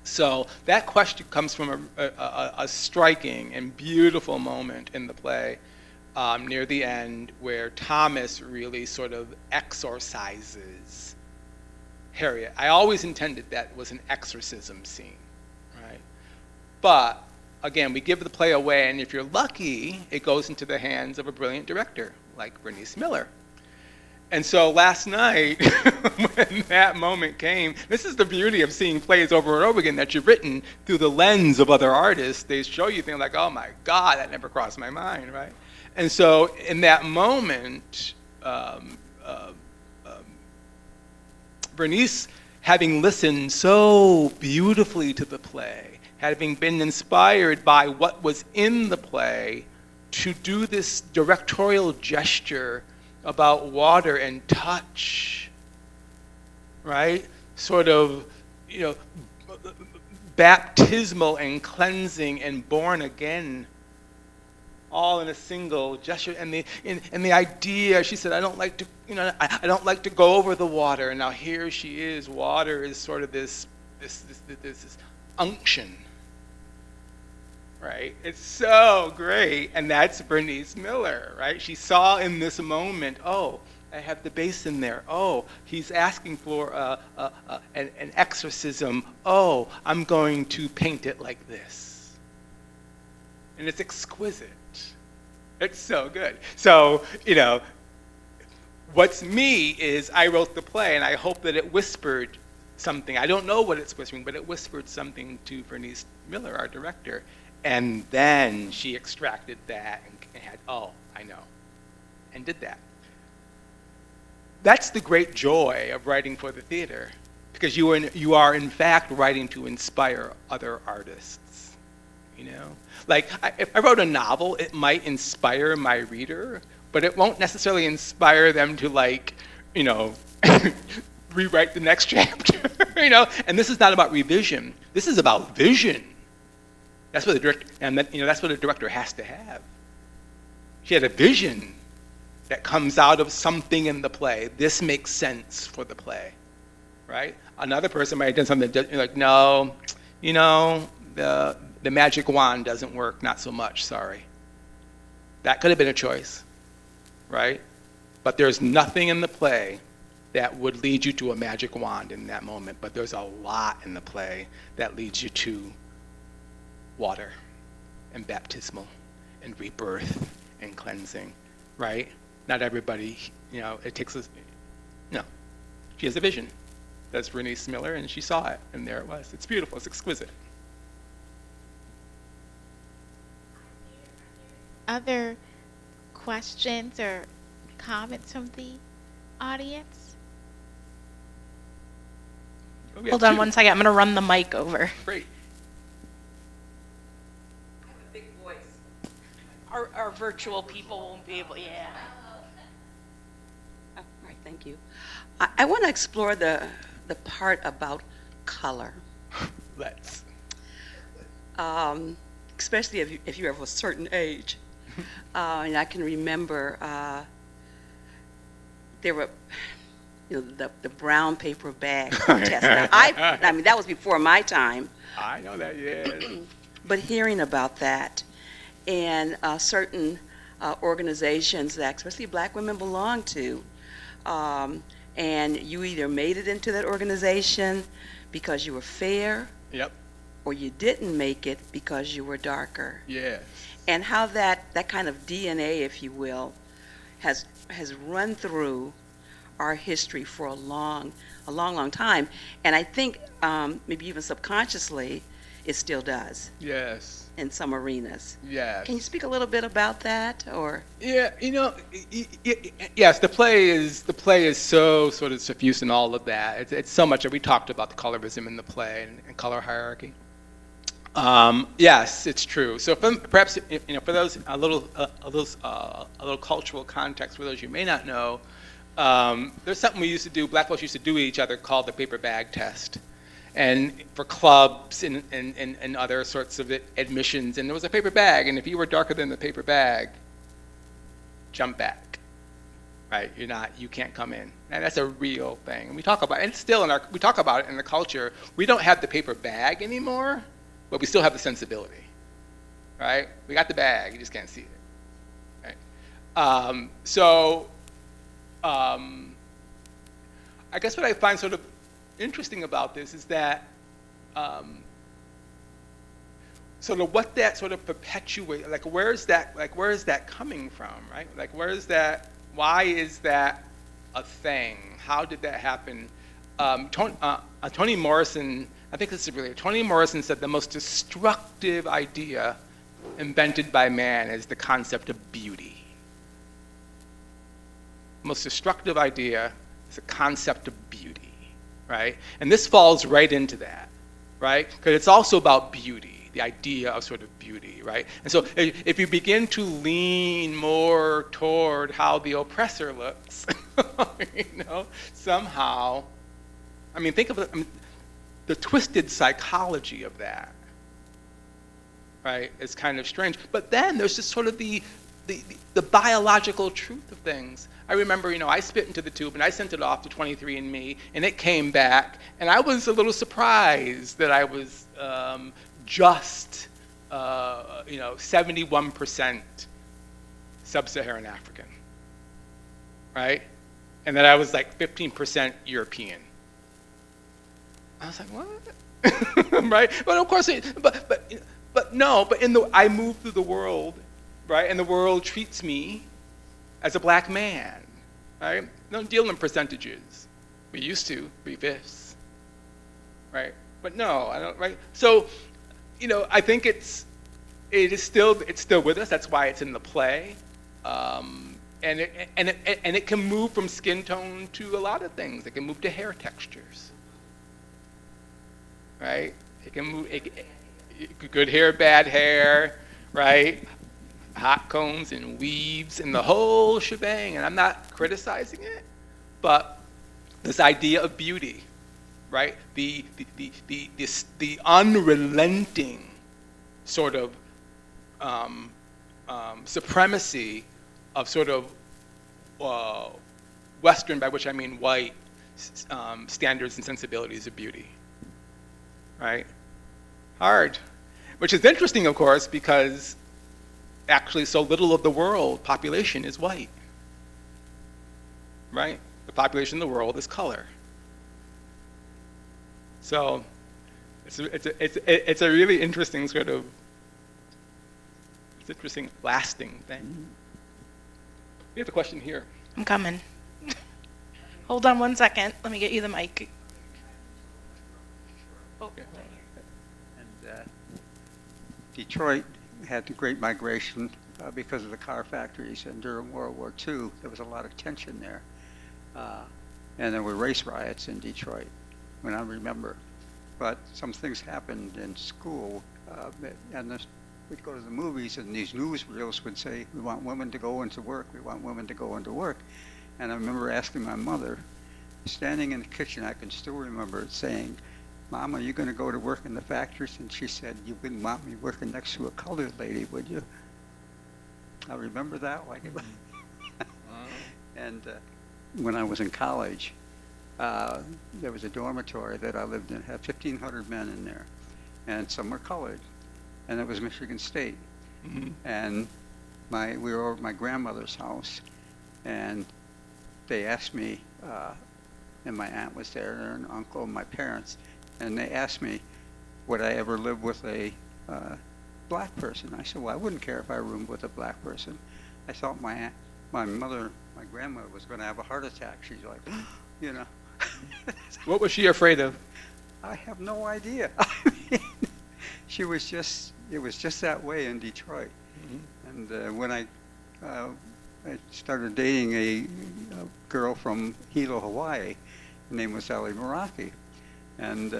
So that question comes from a striking and beautiful moment in the play near the end where Thomas really sort of exorcises Harriet. I always intended that was an exorcism scene, right? But again, we give the play away, and if you're lucky, it goes into the hands of a brilliant director like Bernice Miller. And so last night, when that moment came, this is the beauty of seeing plays over and over again that you've written through the lens of other artists. They show you things like, oh my God, that never crossed my mind, right? And so in that moment, Bernice, having listened so beautifully to the play, having been inspired by what was in the play, to do this directorial gesture about water and touch, right? Sort of, baptismal and cleansing and born again, all in a single gesture. And the idea, she said, I don't like to go over the water. And now here she is. Water is sort of this unction, right? It's so great. And that's Bernice Miller, right? She saw in this moment, oh, I have the basin there. Oh, he's asking for an exorcism. Oh, I'm going to paint it like this. And it's exquisite. It's so good. So, what's me is I wrote the play, and I hope that it whispered something. I don't know what it's whispering, but it whispered something to Bernice Miller, our director. And then she extracted that and had, oh, I know, and did that. That's the great joy of writing for the theater, because you are in fact writing to inspire other artists. Like if I wrote a novel, it might inspire my reader, but it won't necessarily inspire them to rewrite the next chapter. And this is not about revision. This is about vision. That's what the director, and that's what a director has to have. She had a vision that comes out of something in the play. This makes sense for the play, right? Another person might have done something that, like, no, you know, the magic wand doesn't work, not so much, sorry. That could have been a choice, right? But there's nothing in the play that would lead you to a magic wand in that moment, but there's a lot in the play that leads you to water and baptismal and rebirth and cleansing, right? Not everybody, you know, it takes us, no. She has a vision. That's Bernice Miller, and she saw it, and there it was. It's beautiful, it's exquisite. Other questions or comments from the audience? Oh, we have Hold on two. one second. I'm going to run the mic over. Great. I have a big voice. Our virtual people won't be able, yeah. All right, thank you. I want to explore the part about color, Let's. especially if you're of a certain age. And I can remember there were, you know, the brown paper bag test. Now, I mean, that was before my time. I know that, yeah. But hearing about that and certain organizations that especially black women belong to, and you either made it into that organization because you were fair, Yep, or you didn't make it because you were darker. yes. And how that kind of DNA, if you will, has run through our history for a long time. And I think maybe even subconsciously, it still does Yes, in some arenas. yes. Can you speak a little bit about that, or? Yeah, you know, yes, the play is so sort of suffused in all of that. It's so much that we talked about the colorism in the play and color hierarchy. Yes, it's true. So perhaps, you know, for those a little cultural context for those you may not know, there's something we used to do. Black folks used to do with each other called the paper bag test, and for clubs and other sorts of admissions. And there was a paper bag, and if you were darker than the paper bag, jump back. Right? You can't come in. And that's a real thing. And we talk about it, and it's still we talk about it in the culture. We don't have the paper bag anymore, but we still have the sensibility. Right? We got the bag, you just can't see it. Right? I guess what I find sort of interesting about this is that sort of what that sort of perpetuate, like where is that coming from, right? Like why is that a thing? How did that happen? Toni Morrison, I think this is really, Toni Morrison said the most destructive idea invented by man is the concept of beauty. Most destructive idea is the concept of beauty, right? And this falls right into that, right? Because it's also about beauty, the idea of sort of beauty, right? And so if you begin to lean more toward how the oppressor looks, you know, somehow, I mean, think of it, the twisted psychology of that, right? It's kind of strange. But then there's just sort of the biological truth of things. I remember, you know, I spit into the tube and I sent it off to 23andMe, and it came back, and I was a little surprised that I was just, you know, 71% sub-Saharan African, right? And that I was like 15% European. I was like, what? Right? But of course, I move through the world, right? And the world treats me as a black man, right? Don't deal in percentages. We used to, 3/5, right? But no, I don't, right? So, you know, I think it's still with us. That's why it's in the play, and it can move from skin tone to a lot of things. It can move to hair textures, right? It can move. Good hair, bad hair, right? Hot combs and weaves and the whole shebang. And I'm not criticizing it, but this idea of beauty, right? The unrelenting sort of supremacy of sort of Western, by which I mean white, standards and sensibilities of beauty, right? Hard, which is interesting, of course, because actually so little of the world population is white, right? The population of the world is color. So it's a really interesting sort of, it's interesting lasting thing. We have a question here. I'm coming. Hold on one second. Let me get you the mic. Oh. And Detroit had the Great Migration because of the car factories, and during World War II, there was a lot of tension there. And there were race riots in Detroit, when I remember. But some things happened in school, and we'd go to the movies, and these newsreels would say, we want women to go into work, we want women to go into work. And I remember asking my mother, standing in the kitchen, I can still remember it, saying, Mom, are you going to go to work in the factories? And she said, you wouldn't want me working next to a colored lady, would you? I remember that like it was. And when I was in college, there was a dormitory that I lived in, had 1,500 men in there, and some were colored, and it was Michigan State. Mm-hmm. And we were over at my grandmother's house, and they asked me, and my aunt was there, and an uncle, and my parents, and they asked me, would I ever live with a black person? I said, well, I wouldn't care if I roomed with a black person. I thought my grandmother was going to have a heart attack. She's like, you know. What was she afraid of? I have no idea. I mean, it was just that way in Detroit. Mm-hmm. And when I started dating a girl from Hilo, Hawaii, her name was Ellie Meraki, and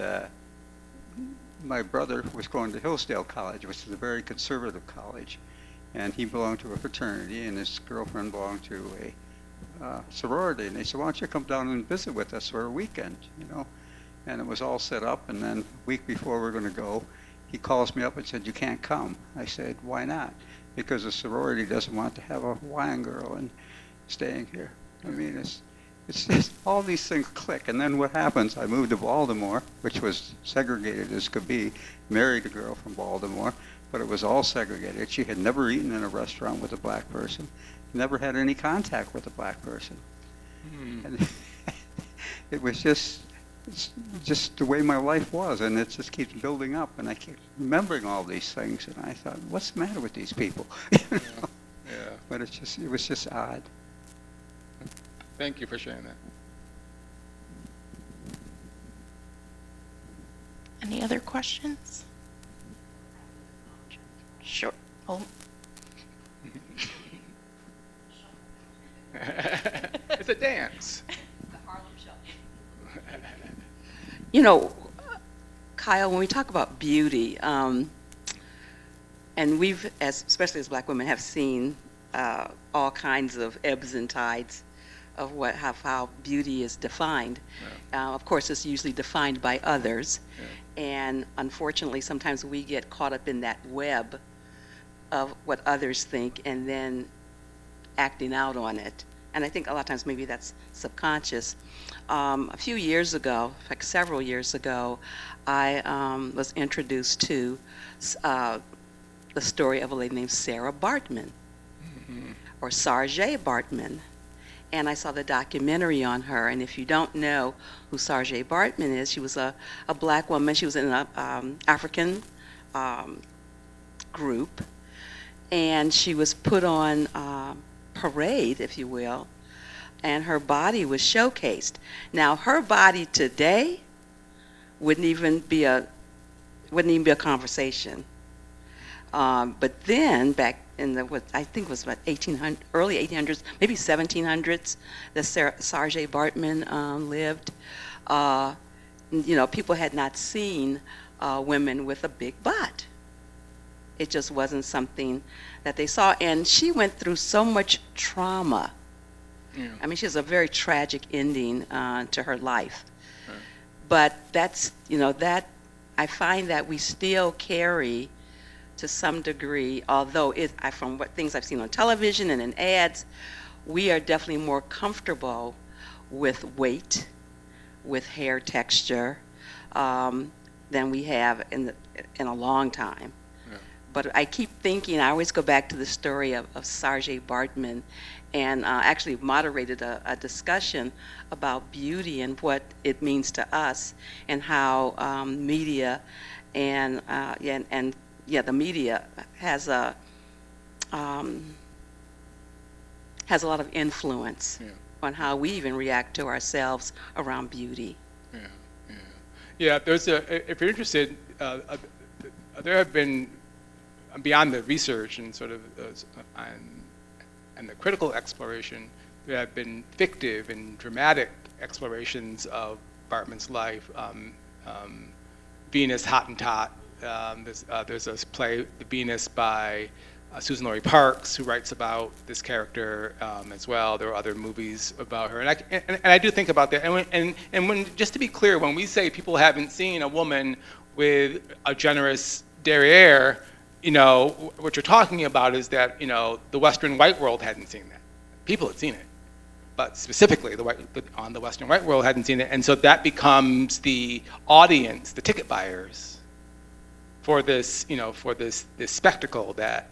my brother was going to Hillsdale College, which is a very conservative college, and he belonged to a fraternity, and his girlfriend belonged to a sorority, and they said, why don't you come down and visit with us for a weekend, you know? And it was all set up, and then a week before we were going to go, he calls me up and said, you can't come. I said, why not? Because the sorority doesn't want to have a Hawaiian girl and staying here. I mean, it's just all these things click. And then what happens, I moved to Baltimore, which was segregated as could be, married a girl from Baltimore, but it was all segregated. She had never eaten in a restaurant with a black person, never had any contact with a black person. And it was just the way my life was, and it just keeps building up, and I keep remembering all these things, and I thought, what's the matter with these people? You know? Yeah. But it was just odd. Thank you for sharing that. Any other questions? Sure. Oh. It's a dance. You know, Kyle, when we talk about beauty, and we've, especially as Black women, have seen all kinds of ebbs and tides of how beauty is defined. Yeah. Of course, it's usually defined by others, Yeah. and unfortunately, sometimes we get caught up in that web of what others think and then acting out on it. And I think a lot of times maybe that's subconscious. A few years ago, like several years ago, I was introduced to the story of a lady named Sarah Bartman, or Sarjay Bartman. And I saw the documentary on her. And if you don't know who Sarjay Bartman is, she was a black woman. She was in an African group. And she was put on parade, if you will, and her body was showcased. Now, her body today wouldn't even be a conversation. But then, back in what I think was about early 1800s, maybe 1700s, that Sarjay Bartman lived. People had not seen women with a big butt. It just wasn't something that they saw. And she went through so much trauma. Yeah. I mean, she has a very tragic ending to her life. Right. But that's, that I find that we still carry to some degree, although from what things I've seen on television and in ads, we are definitely more comfortable with weight with hair texture than we have in a long time. Yeah. But I keep thinking, I always go back to the story of Sargé Bartman, and actually moderated a discussion about beauty and what it means to us, and how media and the media has a lot of influence Yeah. on how we even react to ourselves around beauty. Yeah, yeah. Yeah, if you're interested, there have been, beyond the research and sort of, and the critical exploration, there have been fictive and dramatic explorations of Bartman's life. Venus, Hottentot. There's a play, The Venus, by Susan Laurie Parks, who writes about this character as well. There are other movies about her, and I do think about that. And when, just to be clear, when we say people haven't seen a woman with a generous derriere, what you're talking about is that the Western white world hadn't seen that. People had seen it, but specifically the Western white world hadn't seen it, and so that becomes the audience, the ticket buyers, for this, this spectacle that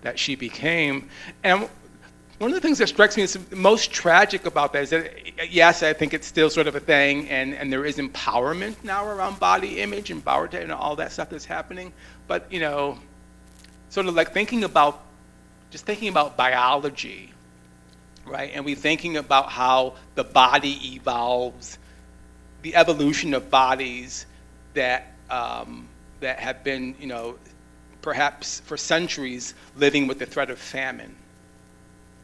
that she became. And one of the things that strikes me as most tragic about that is that, yes, I think it's still sort of a thing, and there is empowerment now around body image and all that stuff that's happening. But sort of like thinking about biology, right? And we're thinking about how the body evolves, the evolution of bodies that that have been, perhaps for centuries living with the threat of famine,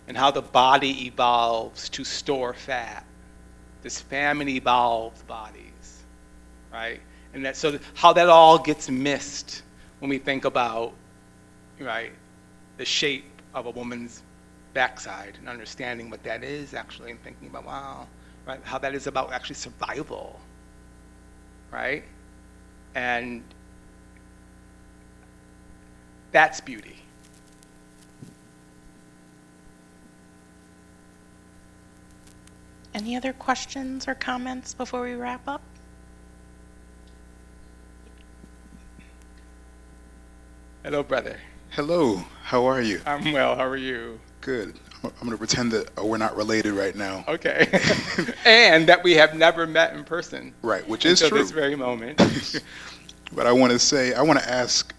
and how the body evolves to store fat. This famine evolved bodies, right? And so how that all gets missed when we think about, right, the shape of a woman's backside, and understanding what that is actually, and thinking about, wow, right, how that is about actually survival, right? And that's beauty. Any other questions or comments before we wrap up? Hello, brother. Hello, how are you? I'm well, how are you? Good. I'm going to pretend that we're not related right now. Okay. And that we have never met in person. Right, which is until true. this very moment. But I want to ask,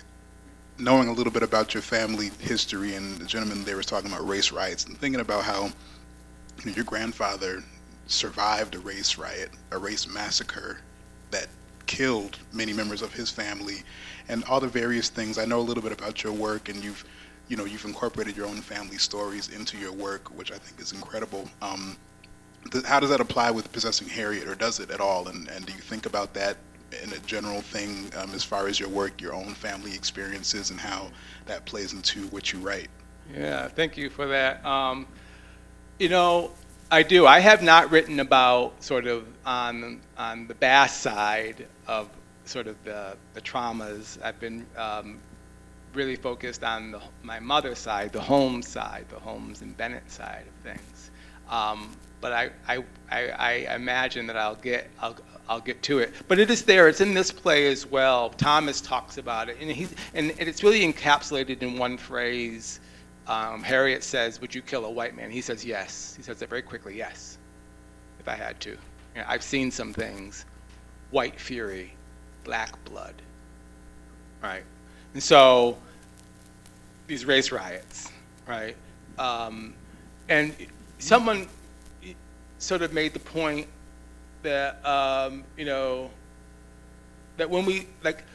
knowing a little bit about your family history, and the gentleman there was talking about race riots, and thinking about how your grandfather survived a race riot, a race massacre that killed many members of his family, and all the various things. I know a little bit about your work, and you've incorporated your own family stories into your work, which I think is incredible. How does that apply with Possessing Harriet, or does it at all? And do you think about that in a general thing, as far as your work, your own family experiences, and how that plays into what you write? Yeah, thank you for that. I do. I have not written about sort of on the Bass side of sort of the traumas. I've been really focused on my mother's side, the Holmes and Bennett side of things. But I imagine that I'll get to it. But it is there. It's in this play as well. Thomas talks about it, and it's really encapsulated in one phrase. Harriet says, "Would you kill a white man?" He says, "Yes." He says it very quickly, "Yes, if I had to." I've seen some things, white fury, black blood, right? And so these race riots, right? And someone sort of made the point that that when we like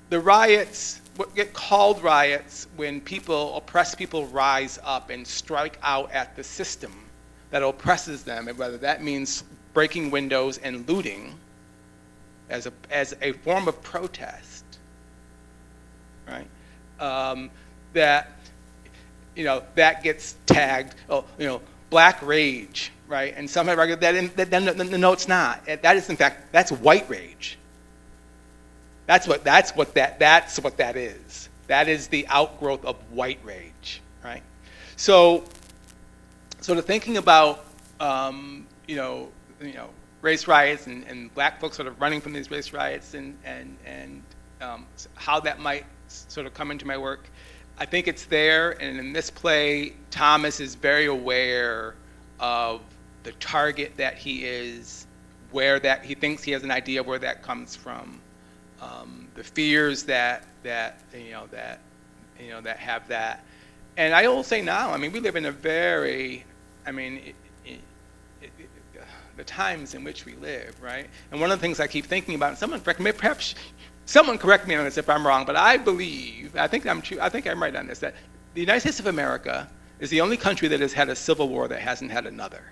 the riots, what get called riots when oppressed people rise up and strike out at the system that oppresses them, and whether that means breaking windows and looting as a form of protest, right? That gets tagged, black rage, right? And some have argued that no, it's not. That is, in fact, that's white rage. That's what that is. That is the outgrowth of white rage, right? So, sort of thinking about race riots and black folks sort of running from these race riots and how that might sort of come into my work. I think it's there, and in this play, Thomas is very aware of the target that he is, where that he thinks he has an idea of where that comes from, the fears that have that. And I will say now, I mean, we live in a very, I mean, the times in which we live, right? And one of the things I keep thinking about, and someone correct me, perhaps someone correct me on this if I'm wrong, but I believe, I think I'm right on this, that the United States of America is the only country that has had a civil war that hasn't had another.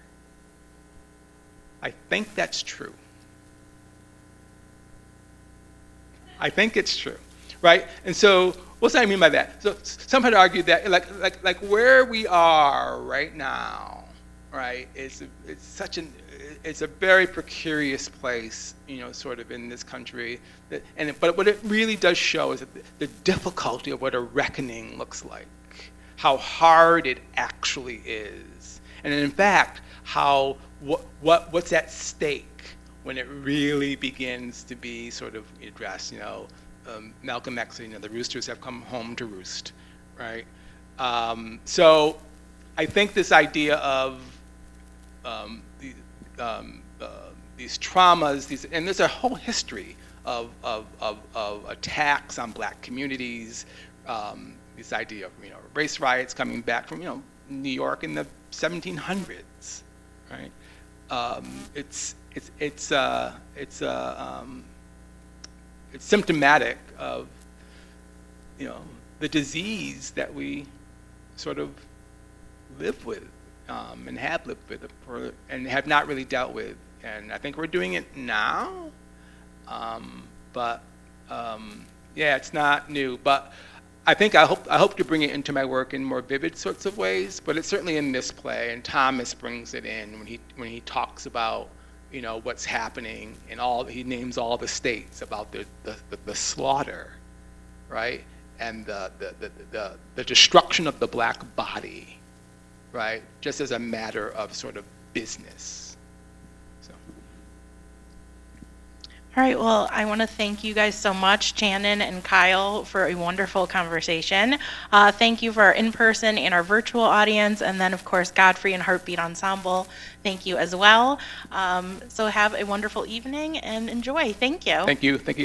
I think that's true. I think it's true, right? And so, what's I mean by that? So, some had argued that, like where we are right now, right? It's a very precarious place, sort of in this country. But what it really does show is that the difficulty of what a reckoning looks like, how hard it actually is, and in fact, what's at stake when it really begins to be sort of addressed. Malcolm X, the roosters have come home to roost, right? So I think this idea of these traumas, and there's a whole history of attacks on black communities, this idea of race riots coming back from New York in the 1700s, right? It's symptomatic of the disease that we sort of live with and have lived with and have not really dealt with. And I think we're doing it now, but it's not new. But I think I hope to bring it into my work in more vivid sorts of ways. But it's certainly in this play, and Thomas brings it in when he talks about what's happening in he names all the states about the slaughter, right, and the destruction of the black body, right, just as a matter of sort of business. All right, well, I want to thank you guys so much, Channon and Kyle, for a wonderful conversation. Thank you for our in-person and our virtual audience, and then, of course, Godfrey and HartBeat Ensemble. Thank you as well. So have a wonderful evening and enjoy. Thank you. Thank you. Thank you.